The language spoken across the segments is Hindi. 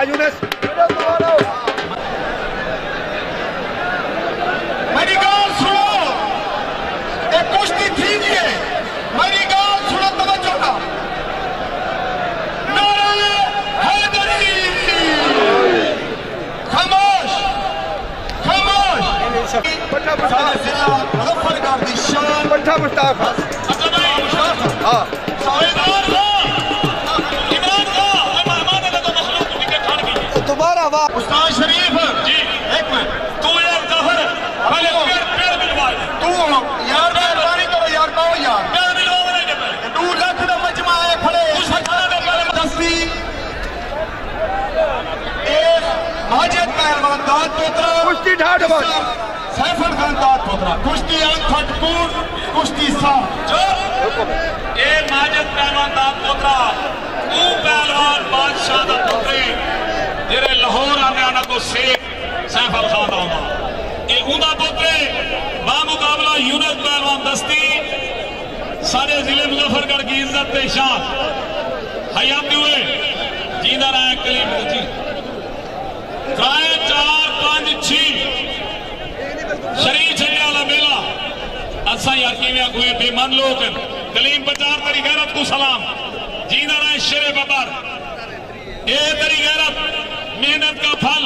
यूनुस मेरी गाल सुनो, एक कुश्ती थी है, मेरी गाल सुनो तवज्जो का। नारे हैदरी, खामोश खामोश। पट्टा मुजफ्फरगढ़ की शान पट्टा मुस्ताफा हाँ दोबारा वाह उस्ताद शरीफ जी एक मिनट तू यार जाफर पहले पैर मिलवा तू यार मेहरबानी करो यार कहो यार पैर मिलवा नहीं दे 2 लाख का मजमा है खड़े उस हटाना दे पहले दस्ती एक माजिद पहलवान दाद पोतरा कुश्ती ढाड बस सैफुल खान दाद पोतरा कुश्ती आंख फटकूर कुश्ती सा जो ए माजिद पहलवान दाद पोतरा तू पहलवान बादशाह दा पुत्री जेरे लाहौर आने आना को शेख सैफुल खान आना ये उदा पुत्रे बा मुकाबला यूनुस पहलवान दस्ती सारे जिले मुजफ्फरगढ़ की इज्जत पे शान हयाती हुए जींदा रहा कलीम जी राय 4 5 6 शरीर छड़ने वाला मेला असा यार किवें कोई बेमन लोग कलीम प्रचार तेरी गैरत को सलाम जींदा रहा शेरे बबर ये तेरी गैरत मेहनत का फल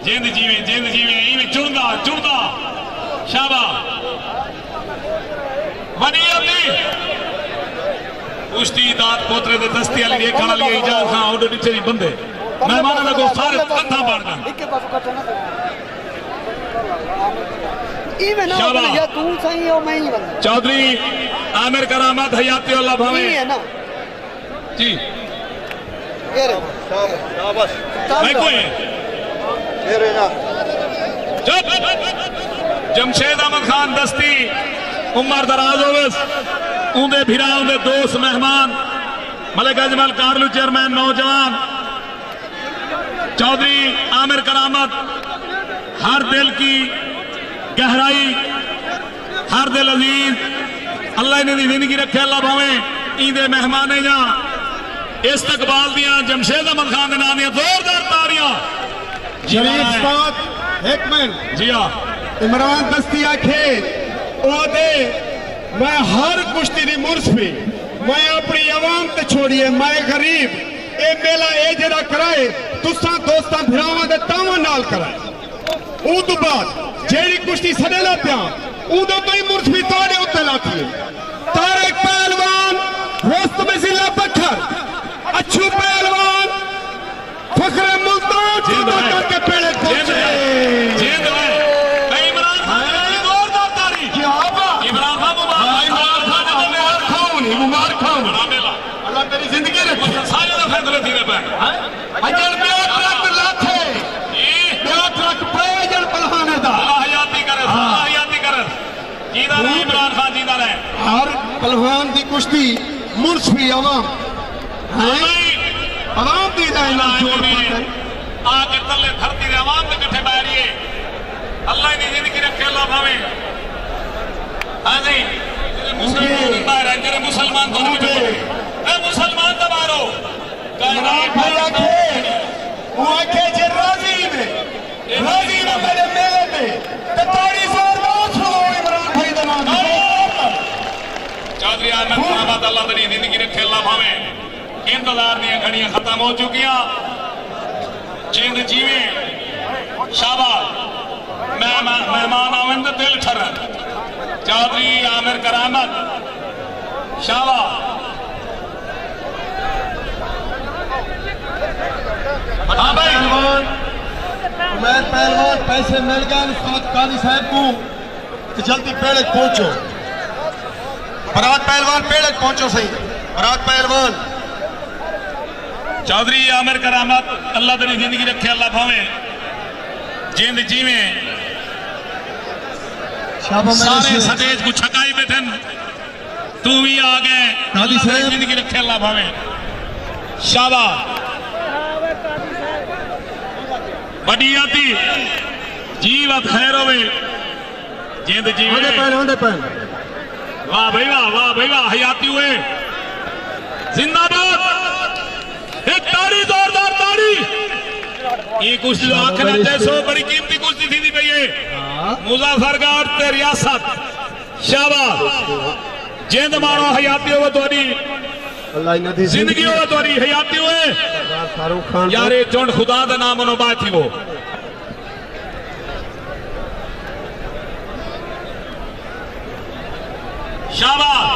जिंद जीवे इवें चुनदा चुनदा शाबा वनीयती कुश्ती दात पोतरे दे दस्ती वाली देखण वाली इजाजत हां ओडे नीचे नहीं बंदे मेहमान लगो सारे कंधा बाड़ गन इके पास कटना इवें ना या तू सही हो मैं ही बंदा चौधरी आमिर करामत हयाती अल्लाह भावे है ना जी ये रे शाबाश भाई कोई ये रे ना जमशेद अहमद खान दस्ती उमर दराज होवस उंदे भिरा उंदे दोस्त मेहमान मलिक अजमल कारलू चेयरमैन नौजवान चौधरी आमिर करामत हर दिल की गहराई हर दिल अजीज अल्लाह इन्हें जिंदगी रखे अल्लाह भावे ईदे मेहमान जा इस्तकबाल दिया जमशेद अहमद खान के नाम दिया जोरदार तालियां शरीफ साहब एक मिनट जी हाँ इमरान दस्ती आखे ओदे मैं हर कुश्ती दी मुर्स भी मैं अपनी आवाम ते छोड़िए मैं गरीब ए मेला ए जरा कराए तुसा दोस्तां भिरावां दे तावां नाल कराए ओ तो बाद जेड़ी कुश्ती सदे ला पिया उदो तो ही मुर्स भी तोड़े उत्ते लाती है तारक पहलवान रोस्तम जिला पत्थर अच्छू पहलवान फखर मुल्तान जींदा करके पेड़े पहुंचे इमरान खान जोरदार ताली इमरान खान मुबारक खान बड़ा मेला अल्लाह तेरी जिंदगी रखे सारे का फैसले थी पे अजल पे ट्रक लाथे पे ट्रक पे अजल पलहाने दा अल्लाह हयाती करे जींदा रहे इमरान खान जींदा रहे हर पहलवान दी कुश्ती मुर्श भी आवाम आवाम दी ना जोड़ पाते आके तले धरती रे आवाम के कट्ठे बैठिए अल्लाह ने जिंदगी रखे अल्लाह भावे हां जी मुसलमान बाहर है तेरे मुसलमान को नहीं ए मुसलमान दबारो कायनात भाई आखे वो आखे जे राजी में मेरे मेले में ते ताड़ी जोरदार सुनो इमरान भाई दा नाम चौधरी अहमद खान अल्लाह तेरी जिंदगी रखे अल्लाह भावे इंतजार दी घड़ियां खत्म हो चुकियां जिंद जीवे शाबाश मेहमान आवन तो दिल ठरन चौधरी आमिर करामत शाबाश हाँ भाई मैं पहलवान पैसे मिल गए साथ काजी साहब को तो जल्दी पेड़ पहुंचो बरात पहलवान पेड़ पहुंचो सही बरात पहलवान चौधरी आमिर करामत अल्लाह तेरी जिंदगी रखे अल्लाह भावे जिंद जीवे सारे सतेज को छकाई बैठे तू भी आ गए अल्लाह तेरी जिंदगी रखे अल्लाह भावे शाबाश बड़ी आती जीवत खैर होवे जिंद जीवे वाह भाई वाह हयाती हुए जिंदाबाद एक ताड़ी जोरदार ये कुश्ती जो आखिर जैसो बड़ी कीमती कुश्ती थी पई है मुजफ्फरगढ़ ते रियासत शाबाश जिंद मारो हयाती हो तोरी अल्लाह इन दी जिंदगी हो तोरी हयाती हुए शाहरुख खान यार ये चुंड खुदा दा नाम नो बात थी वो शाबाश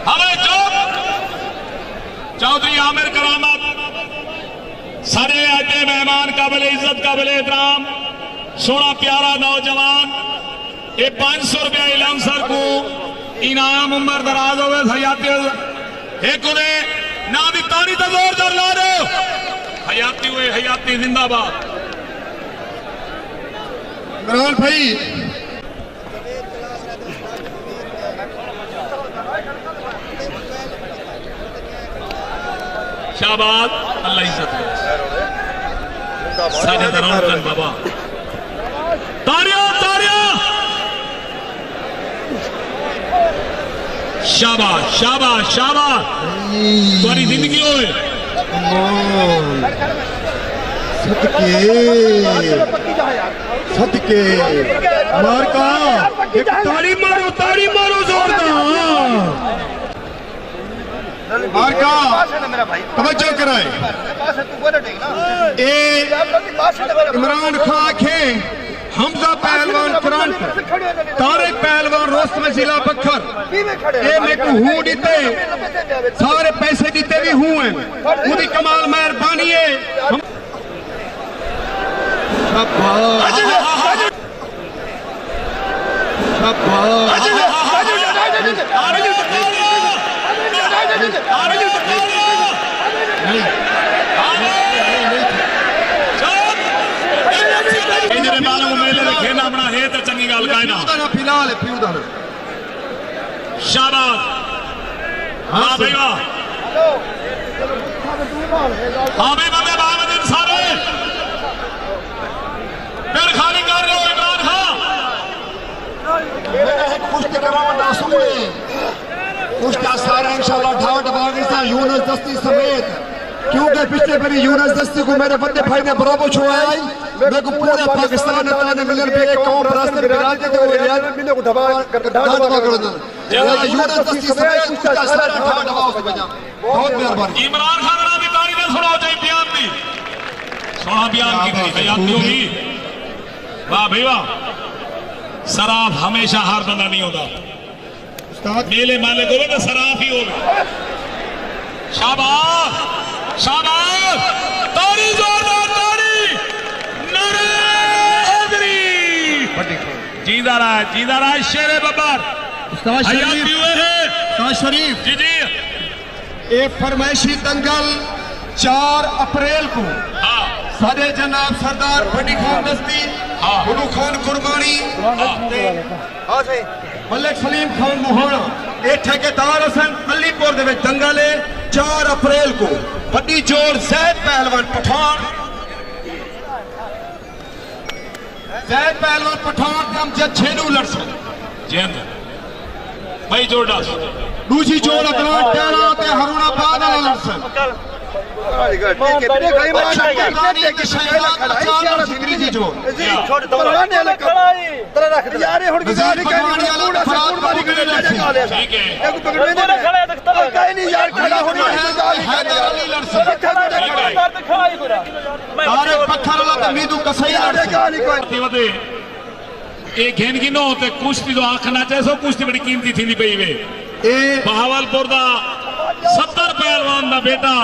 हमें चौधरी आमिर करामत सारे आते मेहमान काबिल इज्जत काबिल एहतराम सोना प्यारा नौजवान ये 500 रुपया इलाम सर को इनाम उम्र दराज हो हयाती एक उन्हें ना दी तारी तो जोर ला रहे हो हयाती हुए हयाती जिंदाबाद इमरान भाई शाबाश अल्लाह इज्जत सारे दरवान बाबा तारिया तारिया शाबाश शाबाश शाबाश तुम्हारी जिंदगी होए सदके मार का एक ताड़ी मारो जोरदार मार का तवज्जो कराए इमरान खान खे हमजा पहलवान करंट तारिक पहलवान रोस्त में जिला बखर ये मेरे को हूं दीते सारे पैसे दीते भी हूं हैं पूरी कमाल मेहरबानी है फिलहाल शाबाश हाँ भाई वाह हाँ भाई बंदे बाबा सारे फिर खाली कर रहे हो इमरान खान कुश्ती करावट सुने कुश्ती सारा इंशाल्लाह ढावट पाकिस्तान यूनुस दस्ती समेत क्योंकि पिछले बारी यूनुस दस्ती को मेरे बंदे भाई ने बराबर छुड़ाया मेरे को पूरे पाकिस्तान ने ताने मिलियन पे कौम रास्ते में राज के वो यार मिले को दबा कर यूनुस दस्ती समेत कुश्ती सारा ढावट उस बजा बहुत मेहरबानी इमरान खान ना भी तारीफ सुनो चाहिए बयान दी सोना बयान की थी हयाती होगी वाह भाई वाह शराब हमेशा हार बंदा नहीं होता मेले मालिक हो तो शराब ही होगा शाबाश शाबाश तारी जोरदार तारी नारे हैदरी जीदा रहा शेरे बब्बर हयाती हुए हैं शरीफ जी जी एक फरमाइशी दंगल 4 अप्रैल को सारे जनाब सरदार बड़ी खान दस्ती गुरु खान कुर्बानी मलिक सलीम खान मोहाना ये ठेकेदार हसन अलीपुर दे विच दंगल है 4 अप्रैल को बड़ी जोर जैद पहलवान पठान हम जब छेड़ू लड़सन जैद भाई जोर डाल दूसरी जोर अगला टेड़ा ते हरुणाबाद वाला लड़सन कुश्ती जो आखना चाहे कुश्ती बड़ी कीमती थी पई वे बहावलपुर का 70 पहलवान का बेटा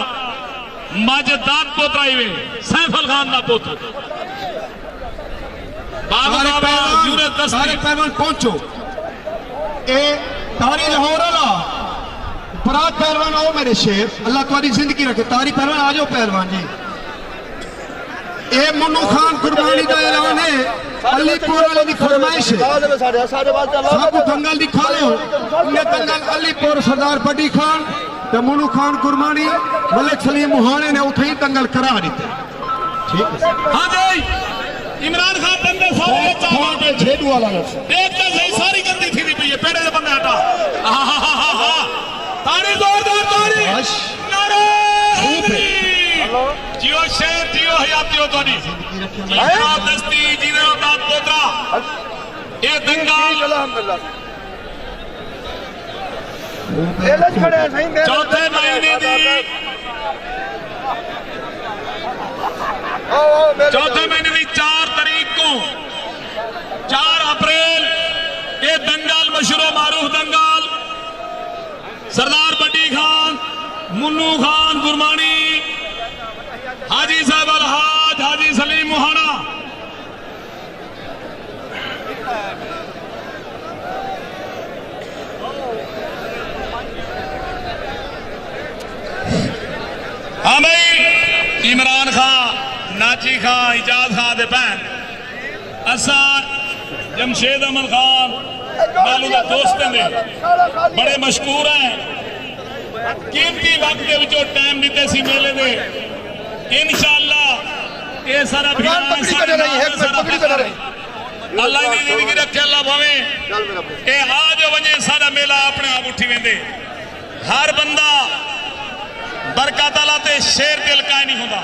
माजदाद पोतरा ही वे सैफल खान का पोत्र सारे पहलवान पहुंचो ए तारी लाहौर वाला बरात पहलवान आओ मेरे शेर अल्लाह तुम्हारी जिंदगी रखे तारी पहलवान आ जाओ पहलवान जी ए मुन्नू खान कुर्बानी का ऐलान है अलीपुर वाले की फरमाइश है सबको दंगल दिखा लो ये दंगल अलीपुर सरदार बड़ी खान तो मुन्नू खान कुर्बानी मलिक सलीम मुहाने ने उठे ही दंगल करा दीते ठीक है हाँ जी इमरान खान दंगल सारे छेड़ू वाला देखते सही सारी गंदी थी पई है पेड़े से बंदे हटा तारी जोरदार तारी जियो शेर जियो हयातियो तोड़ी जीरो दस्ती जीरो दाद पोतरा ये दंगल चौथे महीने दी चौथे महीने की 4 तारीख को 4 अप्रैल ये दंगल मशहूर मारूफ दंगल सरदार बड्डी खान मुन्नू खान गुरमानी हाजी साहब अलहाज हाजी सलीम मुहाना हाँ भाई इमरान खान नाची खान इजाज खान दे भैन असा जमशेद अहमद खान नालू का दोस्त ने बड़े मशहूर हैं कीमती वक्त के विचों टाइम दिते सी मेले दे इंशाअल्लाह ये सारा अल्लाह ने जिंदगी रखे अल्लाह भावे ये आज वजे सारा मेला अपने आप उठी वेंदे हर बंदा बरकत अल्लाह ते शेर दिल का नहीं होता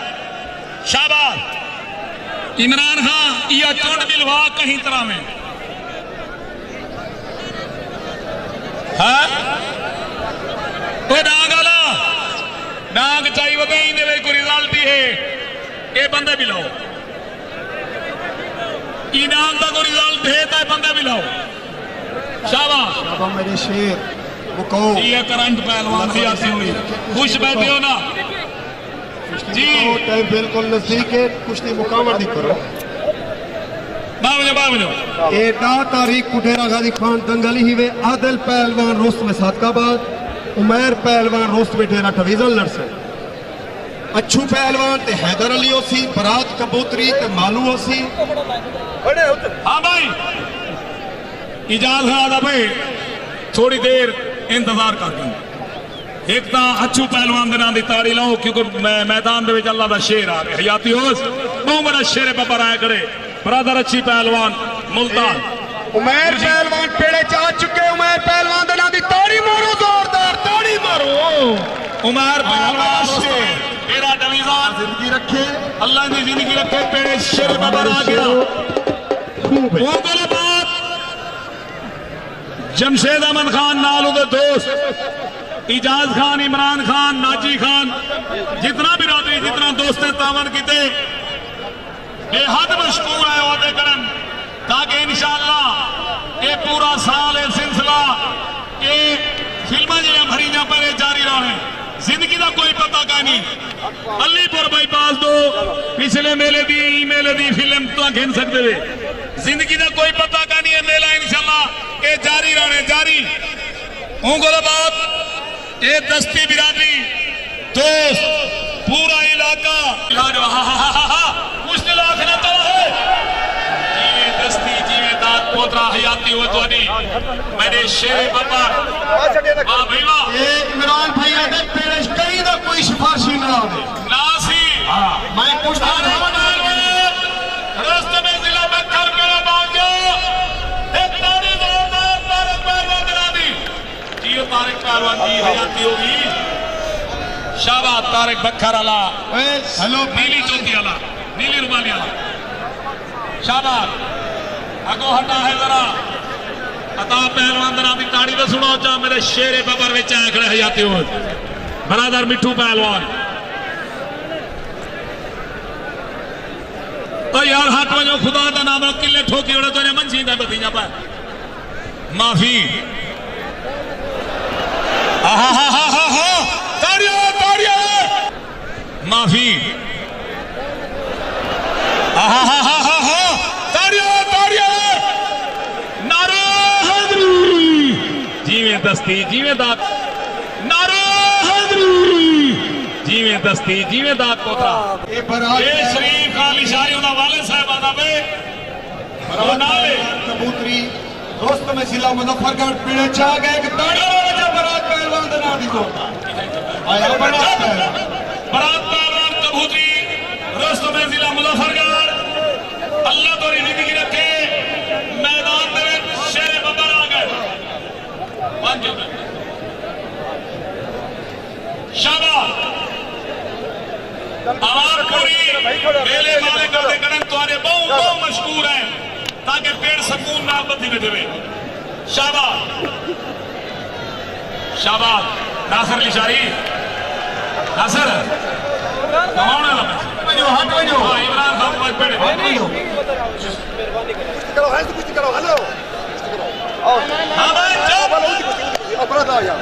शाबाश इमरान खान या चुंड मिलवा कहीं तरह में डांग आला डांग चाहिए वगैरह कोई रिजल्ट ही है ये बंदे भी लाओ डांग का कोई रिजल्ट है तो बंदे भी लाओ शाबाश मेरे शेर ये करंट पहलवान की आसी हुई खुश बैठे हो ना जी टाइम बिल्कुल नजदीक है कुश्ती मुकामल दी करो बावजो ये 10 तारीख कुठेरा गाजी खान दंगली ही वे आदिल पहलवान रोस्त में सादकाबाद उमैर पहलवान रोस्त में ठेरा डिवीजन लड़से अच्छू पहलवान ते हैदर अली ओसी बरात कबूतरी ते मालू ओसी हाँ भाई इजाज है भाई थोड़ी देर इंतजार कर दूं एक तो अच्छू पहलवान के नाम की ताड़ी लाओ क्योंकि मैदान में अल्लाह का शेर आ गया हयाती होस बहुत बड़ा शेर बाबा आया करे बरादर अच्छी पहलवान मुल्तान उमैर पहलवान पेड़े चा चुके उमैर पहलवान के नाम की ताड़ी मारो जोरदार ताड़ी मारो उमैर पहलवान मेरा डिवीजन जिंदगी रखे अल्लाह ने जिंदगी रखे पेड़े शेर बाबा आ गया जमशेद अहमद खान नालू के दोस्त इजाज खान इमरान खान नाजी खान जितना बिरादरी जितना दोस्त ने तावन किते बेहद मशहूर है वादे करन ताकि इंशाअल्लाह ये पूरा साल ये सिलसिला ये फिल्मा जी भरी जा पर जारी रहे जिंदगी का कोई पता का नहीं अलीपुर बाईपास दो पिछले मेले दी फिल्म तो घेन सकते थे जिंदगी का कोई पता का नहीं है मेला इंशाअल्लाह ये जारी रहने जारी बात ये दस्ती बिरादरी दोस्त पूरा इलाका कुछ लाख ना चला है जीवे दस्ती जीवे दात पोतरा हयाती हो तो नहीं मैंने शेर बाबा वाह भाई वाह ये इमरान भाई आदे पेड़े कहीं ना कोई सिफारिशी ना हो ना सी मैं कुछ रास्ते में जिला में कर मेरा बांगो एक तारी जोरदार तारक पहलवान करा दी जियो तारक पहलवान जी हयाती होगी शाबाश तारक बखर आला हेलो नीली चौथी आला नीली रुमाली आला शाबाश अगो हटा है जरा अता पहलवान दरा दी ताड़ी तो सुनो चा मेरे शेरे बबर विच आए खड़े हयाती हो बरादर मिठू पहलवान तो यार हाथ वजो खुदा का नाम किले ठोकी ओड़े तो मंझी दा बतीजा पर माफी आहा हा हा हा हा ताड़ियों ताड़ियों माफी आहा हा हा हा हा ताड़ियों ताड़ियों नारो हैदरी जीवे दस्ती जीवे दात नारो हैदरी जीवे दस्ती जीवे दात पोता ये बरात ये शरीफ खाली शाही उदा वाले साहब आदा पे वो नाले कबूतरी दोस्त में जिला मुजफ्फरगढ़ पेड़े चा गए कि ताड़ी वाला बरात पहलवान दे नाम दी जोरदार आया बरात पहलवान कबूतरी दोस्त में जिला मुजफ्फरगढ़ अल्लाह तोरी जिंदगी रखे मैदान में शेर बबर आ गए शाबाश आवाम पूरी मेले माले करते करें तुम्हारे बहुत मशहूर है ताकि पेड़ सकून ना बत्ती में देवे। शाबाश शाबाश नासर लिशारी नासर कौन है हट वजो इमरान खान बच पेड़ हाँ भाई चुप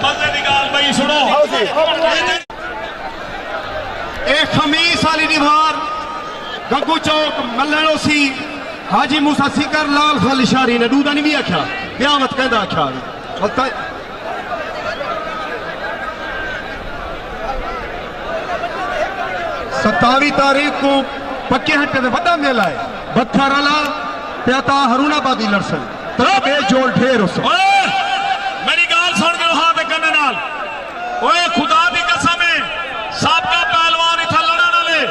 मजे निकाल भाई सुनो एक खमीस वाली निभार गग्गू चौक मल्लणो सी हाजी मूसा सिकर लाल खाली शारी ने दूधा नहीं भी आख्या ब्यावत कहता आख्या 27 तारीख को पक्के हट्टे में बड़ा मेला है बत्थाराला प्याता हरुणाबादी लड़सन तब जोड़ ढेर उस मेरी गाल सुन के हाथ करने नाल ओए खुदा दी कसम है साबका पहलवान इथा लड़न वाले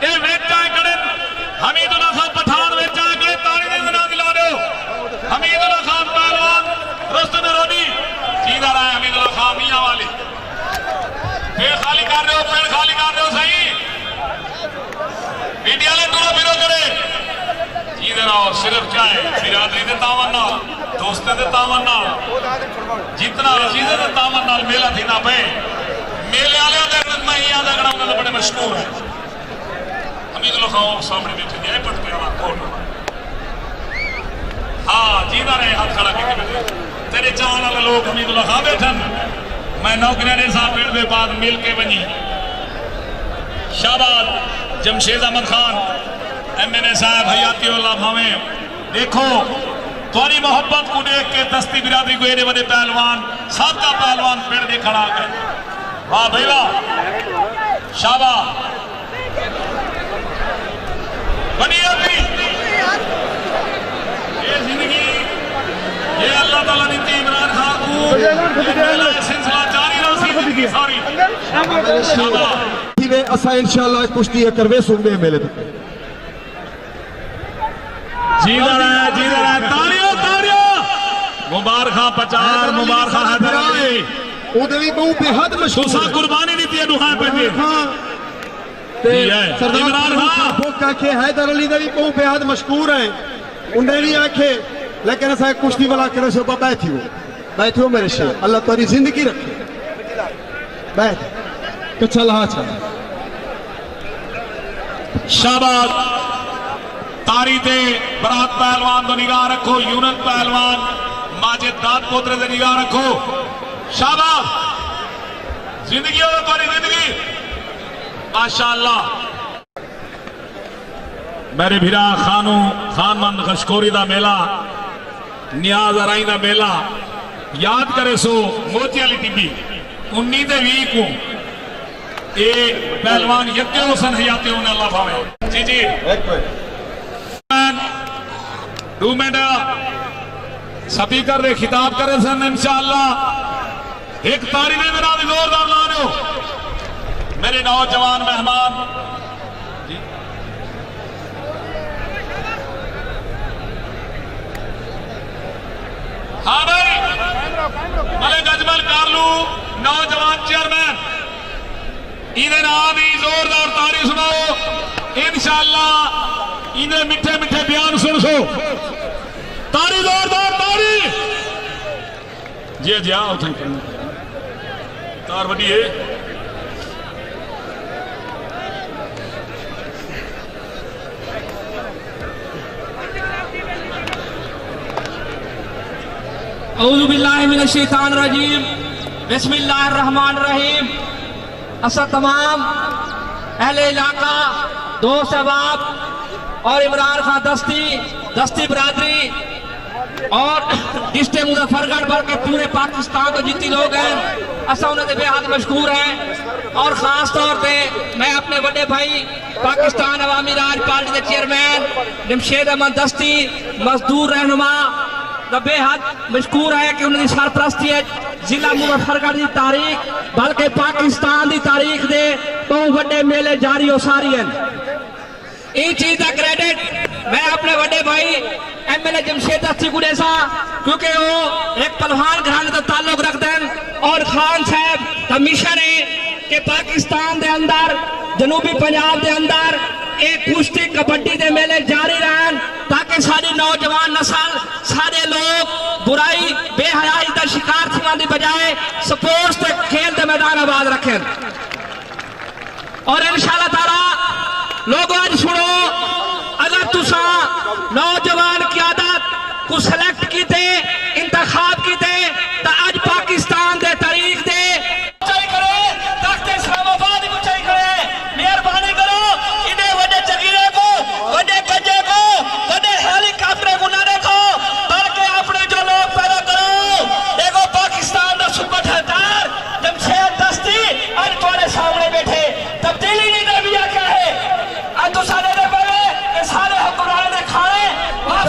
ए वेचा कड़न हमीदुल्लाह खान पठान वेचा के ताली दे ना दिला दो हमीदुल्लाह खान पहलवान रुस्तम रोनी सीधा रहा है हमीदुल्लाह खान मियां वाले पेड़ खाली कर रहे हो सही मीडिया ले दूर फिरो करे सीधे रहो सिर्फ क्या है बिरादरी दे तावन नाल दोस्ते दे तावन नाल जितना सीधे दे तावन नाल मेला थी ना पे मेले वाले दे मैं याद रखना उन्होंने बड़े मशहूर है हमीदुल्लाह खान सामने बैठे दिया पट पे आवाज कोट हाँ जीदा रहे हाथ खड़ा करके तेरे चाहने वाले लोग हमीदुल्लाह खान बैठन मैं नौकरी ने साहब पेड़ के बाद मिल के बनी शाबाश जमशेद अहमद खान MNA साहब हयाती उल्लाह भावे देखो तुम्हारी मोहब्बत को देख के दस्ती बिरादरी को एने बड़े पहलवान साबका पहलवान पेड़ दे खड़ा गए वाह भाई वाह शाबाश बनी अपनी ये जिंदगी ये अल्लाह ताला ने इमरान खान को सिलसिला जारी रही सारी शाबाश असा इंशाल्लाह कुश्ती करवे सुनबे मेले तक जीदा रहे तालियों मुबारक 50 मुबारक हैदराबाद ओदे भी बहु बेहद मशहूर तुसा कुर्बानी दी थी दुहाई पे सरदार इमरान खान भुख आखे हैदर अली दे भी बहु बेहद मशहूर है उन्हें भी आखे लेकिन असा कुश्ती वाला करे सो बैठियो मेरे शेर अल्लाह तेरी जिंदगी रखे बैठ तो चल हाँ चल शाबाश तारी ते बरात पहलवान तो निगाह रखो यूनत पहलवान माजिद दाद पोतरे से निगाह रखो शाबाश जिंदगी हो तुम्हारी जिंदगी माशाअल्लाह मेरे भिरा खानू खानमंद खशकोरी दा मेला नियाज अराई दा मेला याद करे सो मोती वाली टीबी 19 को ए पहलवान यज्ञ हुसैन हयाती उन्हें अल्लाह भावे जी 2 मिनट स्पीकर ने खिताब करे सन इंशाअल्लाह एक तारीफ में मेरा भी जोरदार ला रहे हो मेरे नौजवान मेहमान हाँ भाई मलिक अजमल कारलू नौजवान चेयरमैन इन्हें नाम ही जोरदार तारीफ सुनाओ इंशाअल्लाह इन्हें मिठे मिठे बयान सुन सो तारी जोरदार तारी जी जी आओ तार वड्डी है औज़ु बिल्लाहि मिनश शैतानिर रजीम बिस्मिल्लाहिर रहमानिर रहीम असा तमाम अहले इलाका दोस्त अहबाब और इमरान खान दस्ती बिरादरी और डिस्ट्रिक्ट मुजफ्फरगढ़ भर के पूरे पाकिस्तान तो जितने लोग हैं असा उन्हें बेहद मशहूर है और खास तौर पे मैं अपने बड़े भाई पाकिस्तान अवामी राज पार्टी के चेयरमैन जमशेद अहमद दस्ती मजदूर रहनुमा बेहद मशहूर है कि उन्होंने सरपरस्ती है जिला मुजफ्फरगढ़ की तारीख बल्कि पाकिस्तान की तारीख दे तो बड़े मेले जारी हो सारी हैं इस चीज का क्रेडिट मैं अपने बड़े भाई MLA जमशेद दस्ती गुडेसा क्योंकि वो एक पहलवान घराने का ताल्लुक रखते हैं और खान साहब का मिशन है कि पाकिस्तान के अंदर जनूबी पंजाब के अंदर एक कुश्ती कबड्डी के मेले जारी रहन ताकि सारी नौजवान नस्ल सारे लोग बुराई बेहयाई का शिकार थी की बजाय स्पोर्ट्स के खेल के मैदान आबाद रखें। और इंशाअल्लाह ताला लोगों आज सुनो, अगर तुसा नौजवान क्यादत को सिलेक्ट कीते इंतखाब कीते तो आज पाकिस्तान के तारीख दे ऊंचाई करे, तख्त इस्लामाबाद की ऊंचाई करे। मेहरबानी करो इन्हें वड्डे जगीरे को, वड्डे गज्जे को, वड्डे हेलीकॉप्टर को ना देखो, बल्कि अपने जो लोग पैदा करो। देखो पाकिस्तान का सुपर ठहकार जमशेद दस्ती आज तुम्हारे सामने बैठे, तब्दीली नहीं नबिया क्या है आज तो सारे ने पहले सारे हुक्मरान ने खाए,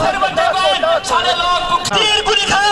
फिर बंदे को सारे लोग तीर को दिखा